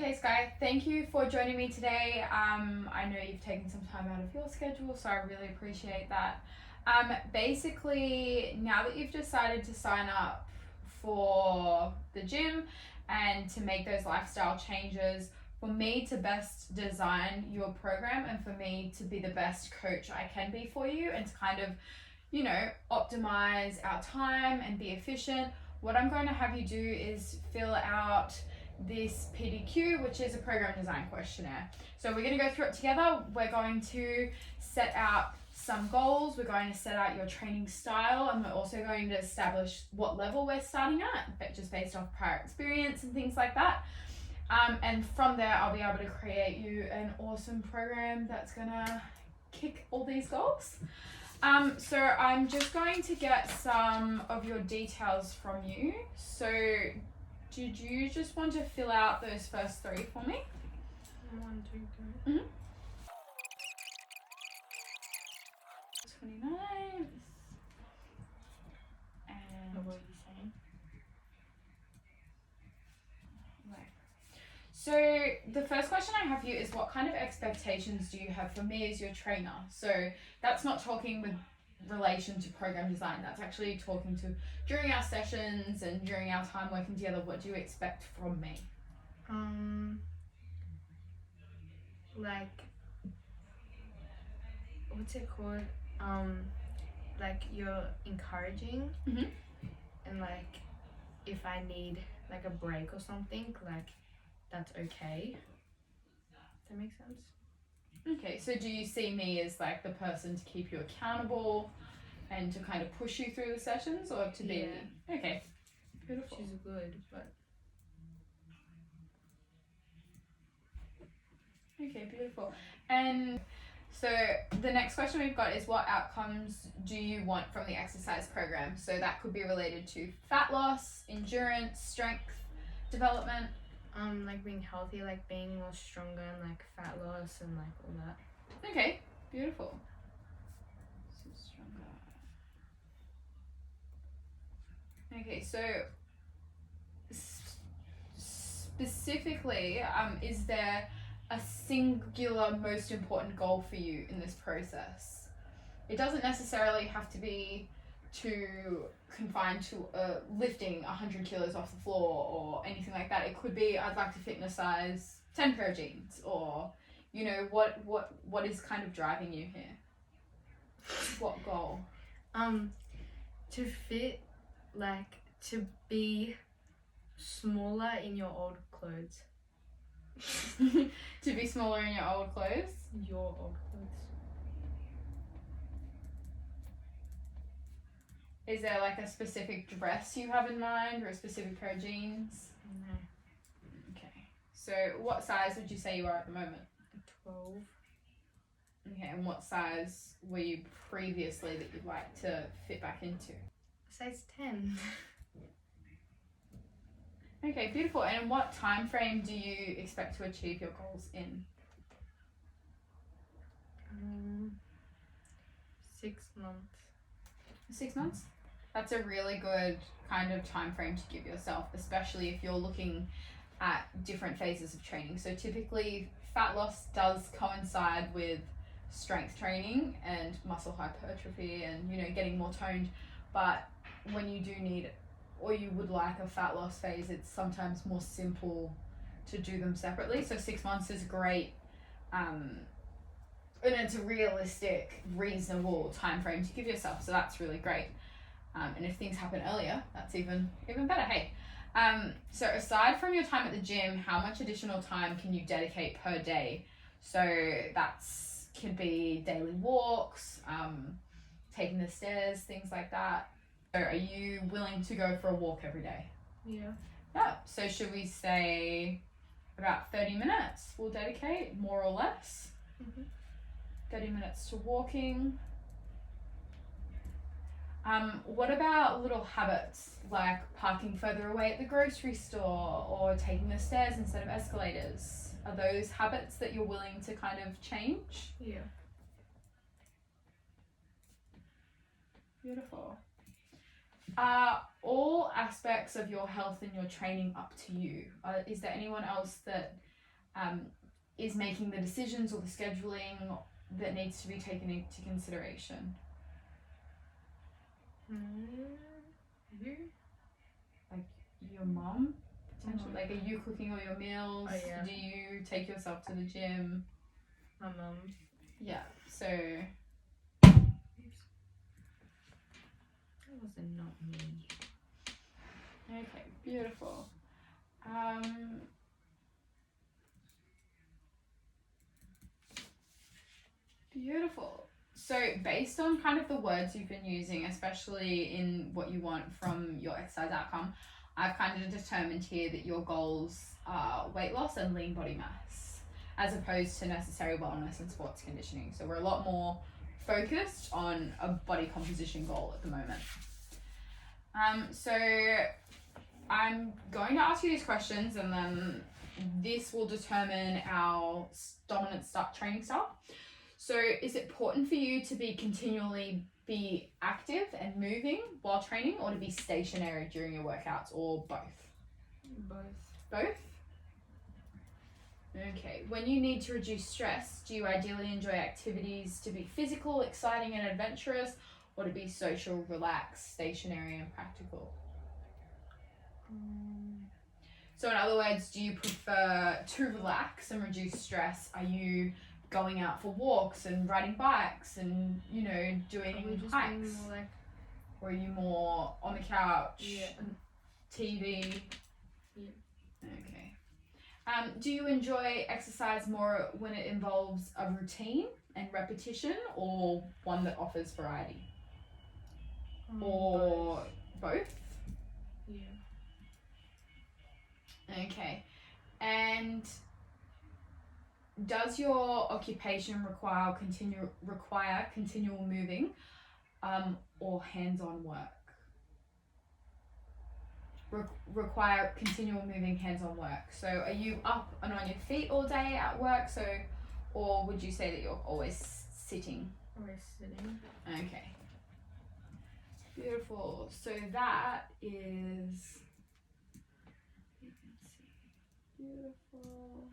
Okay, Sky, thank you for joining me today. I know you've taken some time out of your schedule, so I really appreciate that. Basically, now that you've decided to sign up for the gym and to make those lifestyle changes, for me to best design your program and for me to be the best coach I can be for you and to kind of, optimize our time and be efficient, what I'm going to have you do is fill out this PDQ, which is a program design questionnaire. So we're going to go through it together. We're going to set out some goals. We're going to set out your training style, and we're also going to establish what level we're starting at, but just based off prior experience and things like that. And from there, I'll be able to create you an awesome program that's gonna kick all these goals. So I'm just going to get some of your details from you. So did you just want to fill out those first three for me? 1, 2, 3. 29th. And What were you saying? right. So the first question I have for you is, what kind of expectations do you have for me as your trainer? So that's not talking with relation to program design. That's actually talking to during our sessions and during our time working together. What do you expect from me? Like, what's it called? Like you're encouraging, and like if I need like a break or something, like that's okay. Does that make sense? Okay, so do you see me as like the person to keep you accountable and to kind of push you through the sessions, or to be okay? Beautiful. She's good, but Okay, beautiful. And so the next question we've got is, what outcomes do you want from the exercise program? So that could be related to fat loss, endurance, strength development. like being healthy, like being more stronger, and like fat loss and like all that. Okay, beautiful. So stronger. Okay, so specifically, is there a singular most important goal for you in this process? It doesn't necessarily have to be confined to lifting 100 kilos off the floor or anything like that. It could be, I'd like to fitness size 10 pair of jeans, or what is kind of driving you here? What goal? To fit, like to be smaller in your old clothes. To be smaller in your old clothes? Your old clothes. Is there like a specific dress you have in mind, or a specific pair of jeans? No. Okay. So what size would you say you are at the moment? 12. Okay, and what size were you previously that you'd like to fit back into? Size 10. Okay, beautiful. And what time frame do you expect to achieve your goals in? 6 months. 6 months? That's a really good kind of time frame to give yourself, especially if you're looking at different phases of training. So typically fat loss does coincide with strength training and muscle hypertrophy and getting more toned, but when you do need or you would like a fat loss phase, it's sometimes more simple to do them separately. So 6 months is great, and it's a realistic, reasonable time frame to give yourself. So that's really great. And if things happen earlier, that's even better. Hey, so aside from your time at the gym, how much additional time can you dedicate per day? So could be daily walks, taking the stairs, things like that. So are you willing to go for a walk every day? Yeah. Yeah. So should we say about 30 minutes we'll dedicate, more or less? 30 minutes to walking. What about little habits like parking further away at the grocery store or taking the stairs instead of escalators? Are those habits that you're willing to kind of change? Yeah. Beautiful. Are all aspects of your health and your training up to you? Is there anyone else that is making the decisions or the scheduling that needs to be taken into consideration? You? Like your mum, potentially? Like, are you cooking all your meals? Oh, yeah. Do you take yourself to the gym? My mum. Yeah, so... That was not me. Okay, beautiful. Beautiful. So based on kind of the words you've been using, especially in what you want from your exercise outcome, I've kind of determined here that your goals are weight loss and lean body mass, as opposed to necessary wellness and sports conditioning. So we're a lot more focused on a body composition goal at the moment. So I'm going to ask you these questions, and then this will determine our dominant training style. So is it important for you to continually be active and moving while training, or to be stationary during your workouts, or both? Both? Okay. When you need to reduce stress, do you ideally enjoy activities to be physical, exciting and adventurous, or to be social, relaxed, stationary and practical? So in other words, do you prefer to relax and reduce stress? Are you going out for walks and riding bikes and, you know, doing hikes? Or are you more on the couch? Yeah. TV? Yeah. Okay. Do you enjoy exercise more when it involves a routine and repetition, or one that offers variety? Or both? Yeah. Okay. And does your occupation require continual moving, or hands-on work? Require continual moving, hands-on work. So are you up and on your feet all day at work? So, or would you say that you're always sitting? Always sitting. Okay. Beautiful. So that is... Beautiful.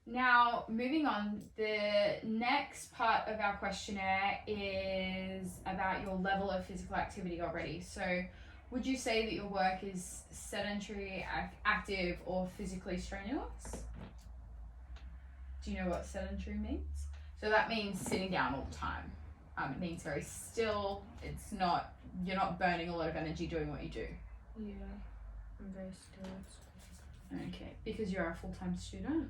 Now, moving on, the next part of our questionnaire is about your level of physical activity already. So, would you say that your work is sedentary, active, or physically strenuous? Do you know what sedentary means? So that means sitting down all the time. It means very still. You're not burning a lot of energy doing what you do. Yeah, I'm very still at school. Okay, because you're a full-time student?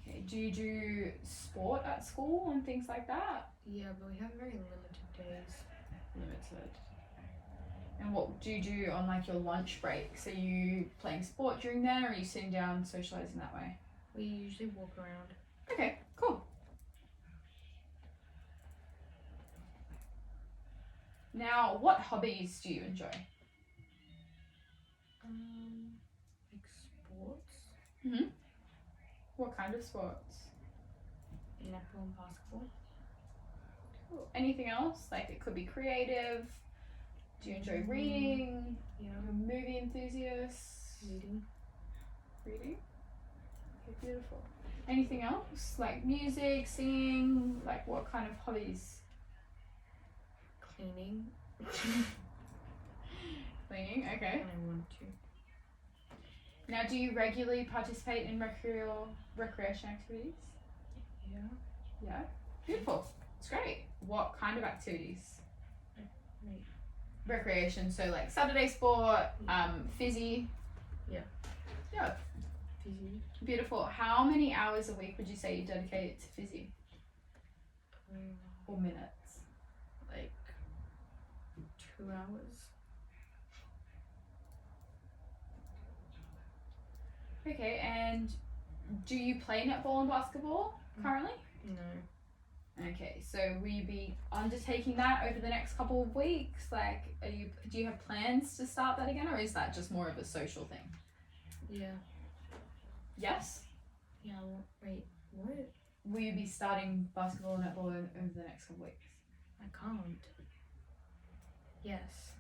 Okay, do you do sport at school and things like that? Yeah, but we have very limited days. Limited. And what do you do on like your lunch breaks? Are you playing sport during then, or are you sitting down socializing that way? We usually walk around. Okay, cool. Now, what hobbies do you enjoy? Like sports. Mm-hmm. What kind of sports? Netball and basketball. Cool. Anything else? Like, it could be creative. Do you enjoy reading? Yeah. You're a movie enthusiast? Reading. Okay, beautiful. Anything else? Like music, singing? Like, what kind of hobbies? Cleaning. Cleaning, okay. I want to. Now, do you regularly participate in recreation activities? Yeah. Yeah. Beautiful. It's great. What kind of activities? Recreation, so like Saturday sport, fizzy. Yeah. Yeah. Fizzy. Beautiful. How many hours a week would you say you dedicate to fizzy? Or minutes? Like 2 hours. Okay, and do you play netball and basketball currently? No. Okay, so will you be undertaking that over the next couple of weeks? Like, do you have plans to start that again, or is that just more of a social thing? Yeah. Yes? Yeah, wait, what? Will you be starting basketball and netball over the next couple of weeks? I can't. Yes.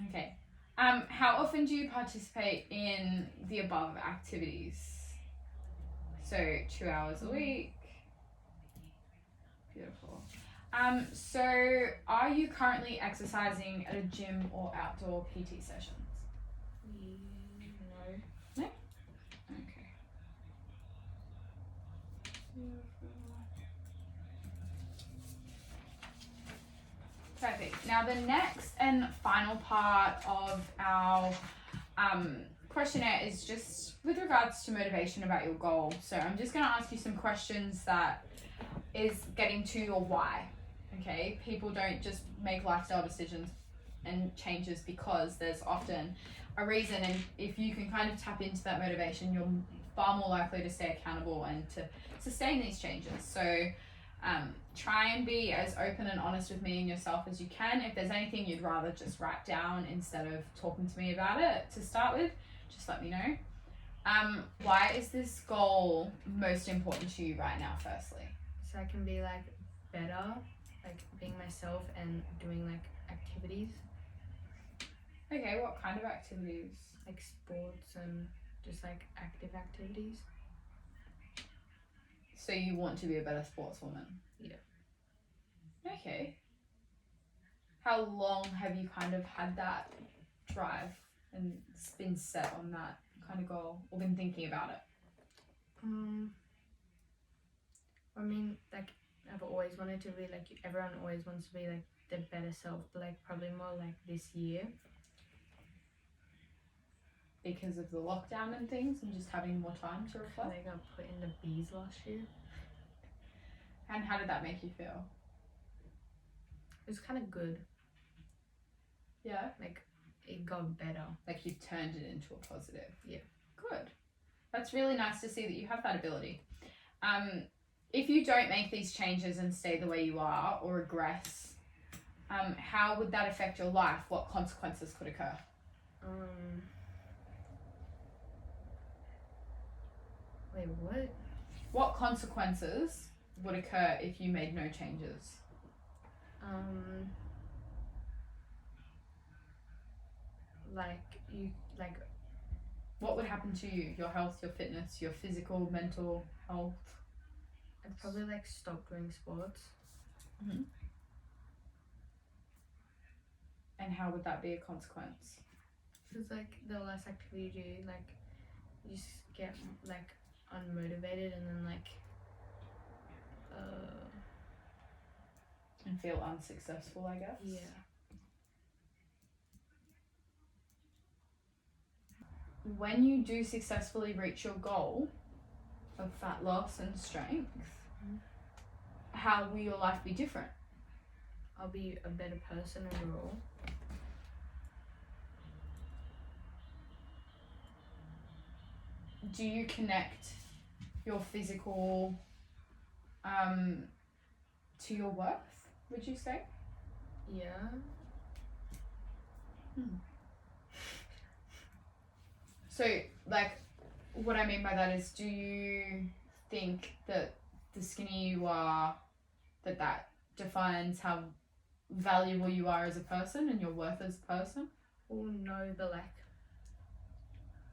Okay. How often do you participate in the above activities? So 2 hours a week. Beautiful. So are you currently exercising at a gym or outdoor PT sessions? No. No? Okay. Perfect. Now the next and final part of our questionnaire is just with regards to motivation about your goal. So I'm just going to ask you some questions that is getting to your why. Okay, people don't just make lifestyle decisions and changes because there's often a reason, and if you can kind of tap into that motivation, you're far more likely to stay accountable and to sustain these changes. So try and be as open and honest with me and yourself as you can. If there's anything you'd rather just write down instead of talking to me about it to start with, just let me know. Why is this goal most important to you right now, firstly? So I can be like better, like being myself and doing like activities, Okay, what kind of activities? like sports and just like active activities. So you want to be a better sportswoman? Yeah. Okay. How long have you kind of had that drive and been set on that kind of goal or been thinking about it? I mean, like I've always wanted to be like, everyone always wants to be like their better self, but like probably more like this year. Because of the lockdown and things and just having more time to reflect? I got put in the B's last year. And how did that make you feel? It was kind of good. Yeah? Like it got better. Like you've turned it into a positive? Yeah. Good. That's really nice to see that you have that ability. If you don't make these changes and stay the way you are or regress, how would that affect your life? What consequences could occur? Wait, what? What consequences would occur if you made no changes? What would happen to you? Your health, your fitness, your physical, mental health? I'd probably like stop doing sports. Mm-hmm. And how would that be a consequence? Because like the less activity you do, like you just get like unmotivated and then like and feel unsuccessful, I guess. Yeah. When you do successfully reach your goal of fat loss and strength, how will your life be different? I'll be a better person overall. Do you connect your physical to your worth, would you say? Yeah. So, like, what I mean by that is, do you think that the skinnier you are, that defines how valuable you are as a person and your worth as a person? Oh no, but like,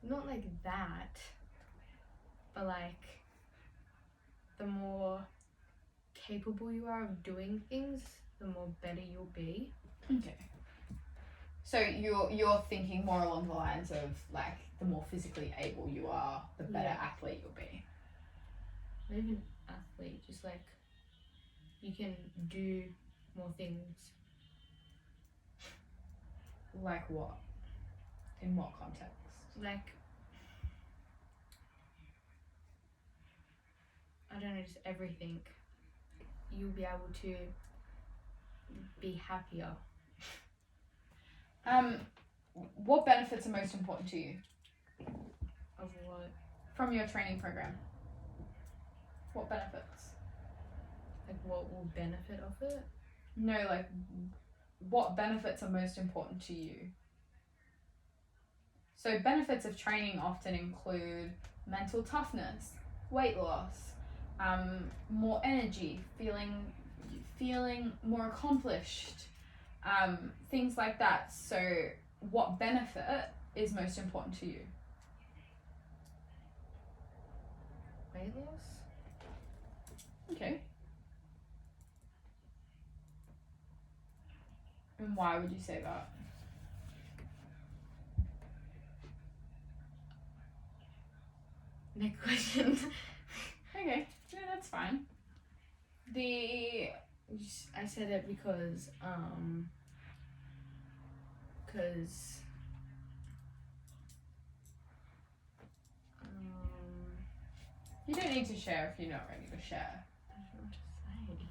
not like that, but like, the more capable you are of doing things, the more better you'll be. Okay. So you're thinking more along the lines of like the more physically able you are, the better athlete you'll be. Not even athlete, just like you can do more things. Like what? In what context? Like, I don't know, just everything. You'll be able to be happier. What benefits are most important to you Of what? from your training program? What benefits? Like, what will benefit of it? No, like, what benefits are most important to you? So benefits of training often include mental toughness, weight loss, more energy, feeling more accomplished, things like that. So what benefit is most important to you? Weight loss. Okay. And why would you say that? Next question. Okay, yeah, that's fine. I said it because you don't need to share if you're not ready to share. I don't know what to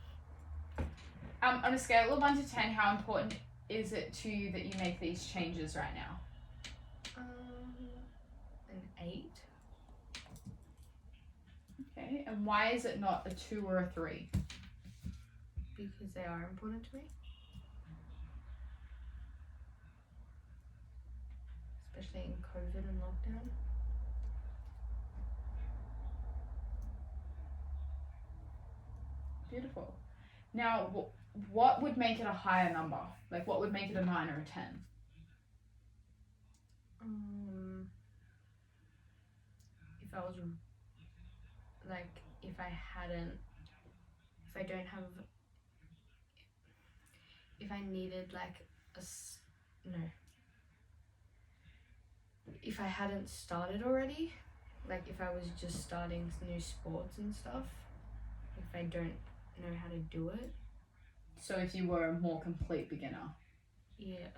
say. On a scale of 1 to 10, how important is it to you that you make these changes right now? An 8. Okay, and why is it not a 2 or a 3? Because they are important to me. Especially in COVID and lockdown. Beautiful. Now, what would make it a higher number? Like, what would make it a 9 or a 10? If I was like, if I needed like if I hadn't started already, like if I was just starting new sports and stuff, if I don't know how to do it. So if you were a more complete beginner? Yeah.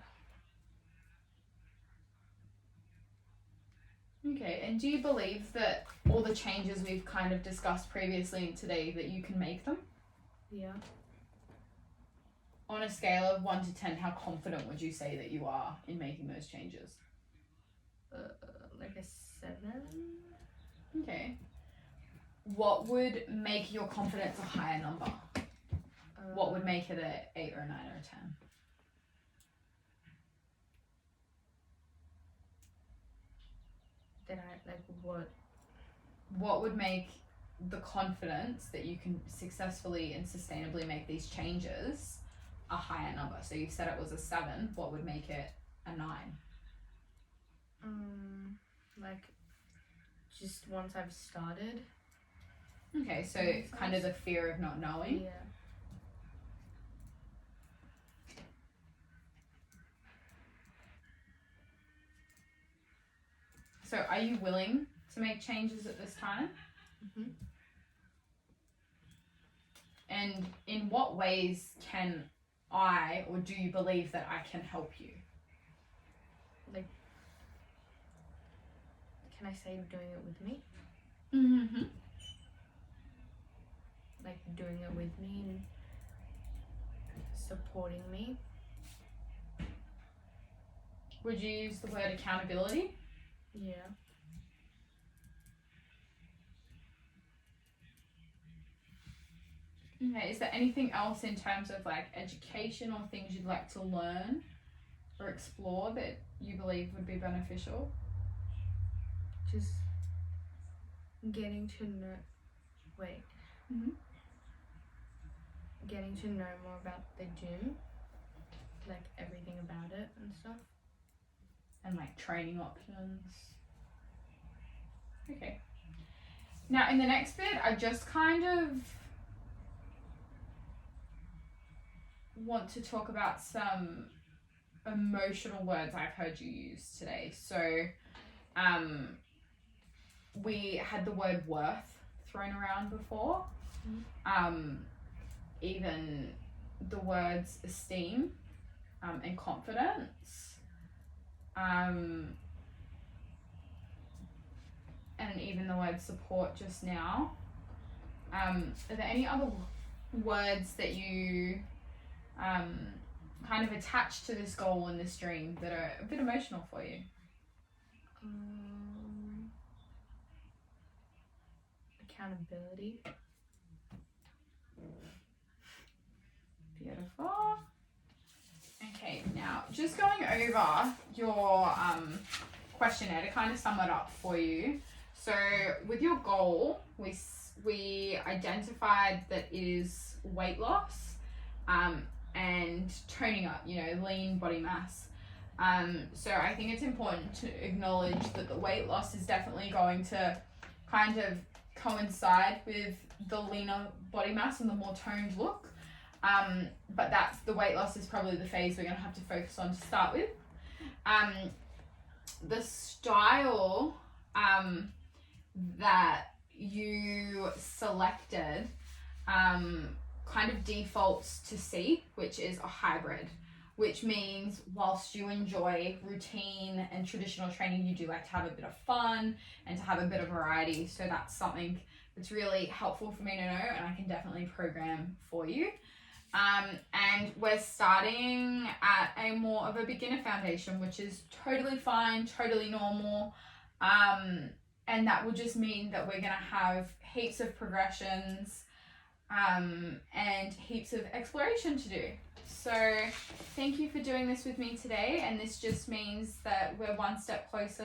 Okay, and do you believe that all the changes we've kind of discussed previously today, that you can make them? Yeah. On a scale of 1 to 10, how confident would you say that you are in making those changes? Like a 7. Okay. What would make your confidence a higher number? What would make it an 8 or a 9 or a 10? Then I like what? What would make the confidence that you can successfully and sustainably make these changes a higher number? So you said it was a 7. What would make it a 9? Like just once I've started. Okay, so kind of the fear of not knowing. Yeah. So are you willing to make changes at this time? Mhm. And in what ways can I, or do you believe that I can help you? Like, can I say doing it with me? Mm-hmm. Like doing it with me and supporting me. Would you use the word accountability? Yeah. Okay, is there anything else in terms of like education or things you'd like to learn or explore that you believe would be beneficial? Just getting to know. Mm-hmm. Getting to know more about the gym, like everything about it and stuff. And like training options. Okay. Now in the next bit, I just kind of want to talk about some emotional words I've heard you use today. So we had the word worth thrown around before. Even the words esteem and confidence, and even the word support just now. Are there any other words that you kind of attach to this goal and this dream that are a bit emotional for you? Accountability. Beautiful. Okay, now just going over your questionnaire to kind of sum it up for you. So with your goal, we identified that it is weight loss and toning up, lean body mass. So I think it's important to acknowledge that the weight loss is definitely going to kind of coincide with the leaner body mass and the more toned look. But that's the weight loss is probably the phase we're going to have to focus on to start with. The style that you selected kind of defaults to C, which is a hybrid, which means whilst you enjoy routine and traditional training, you do like to have a bit of fun and to have a bit of variety. So that's something that's really helpful for me to know, and I can definitely program for you. And we're starting at a more of a beginner foundation, which is totally fine, totally normal. And that will just mean that we're going to have heaps of progressions and heaps of exploration to do. So thank you for doing this with me today, and this just means that we're one step closer